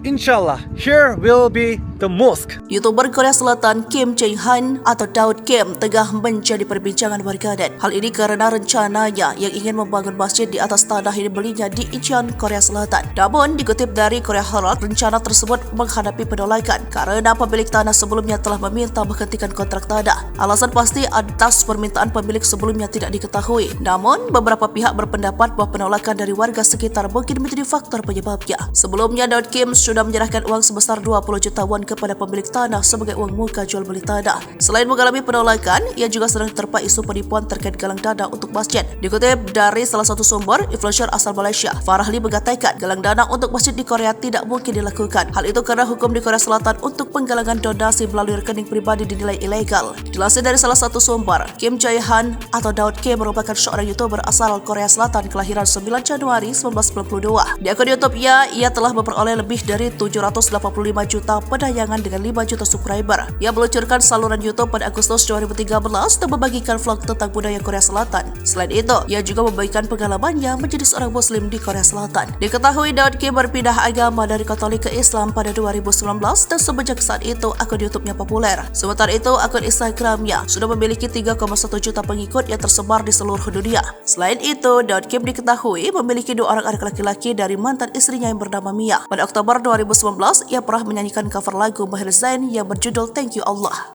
Inshallah, here will be the mosque. YouTuber Korea Selatan Kim Jae-han atau Daud Kim tengah menjadi perbincangan warganet. Hal ini karena rencananya yang ingin membangun masjid di atas tanah yang dibelinya di Incheon, Korea Selatan. Namun, dikutip dari Korea Herald, rencana tersebut menghadapi penolakan karena pemilik tanah sebelumnya telah meminta menghentikan kontrak tanah. Alasan pasti atas permintaan pemilik sebelumnya tidak diketahui. Namun, beberapa pihak berpendapat bahwa penolakan dari warga sekitar mungkin menjadi faktor penyebabnya. Sebelumnya, Daud Kim sudah menyerahkan uang sebesar 20 juta won kepada pemilik tanah sebagai uang muka jual beli tanah. Selain mengalami penolakan, ia juga sedang terpa isu penipuan terkait galang dana untuk masjid. Dikutip dari salah satu sumber, influencer asal Malaysia, Farahli mengatakan galang dana untuk masjid di Korea tidak mungkin dilakukan. Hal itu karena hukum di Korea Selatan untuk penggalangan donasi melalui rekening pribadi dinilai ilegal. Dilansir dari salah satu sumber, Kim Jae-han atau Daud Kim merupakan seorang YouTuber asal Korea Selatan kelahiran 9 Januari 1992. Di akun YouTube-nya, ia telah memperoleh lebih dari 785 juta penayangan dengan 5 juta subscriber. Ia meluncurkan saluran YouTube pada Agustus 2013 dan membagikan vlog tentang budaya Korea Selatan. Selain itu, ia juga membagikan pengalamannya menjadi seorang muslim di Korea Selatan. Diketahui Daud Kim berpindah agama dari Katolik ke Islam pada 2019 dan sejak saat itu akun YouTube-nya populer. Sementara itu, akun Instagram-nya sudah memiliki 3,1 juta pengikut yang tersebar di seluruh dunia. Selain itu, Daud Kim diketahui memiliki 2 orang anak laki-laki dari mantan istrinya yang bernama Mia. Pada Oktober 2019, ia pernah menyanyikan cover lagu Maher Zain yang berjudul Thank You Allah.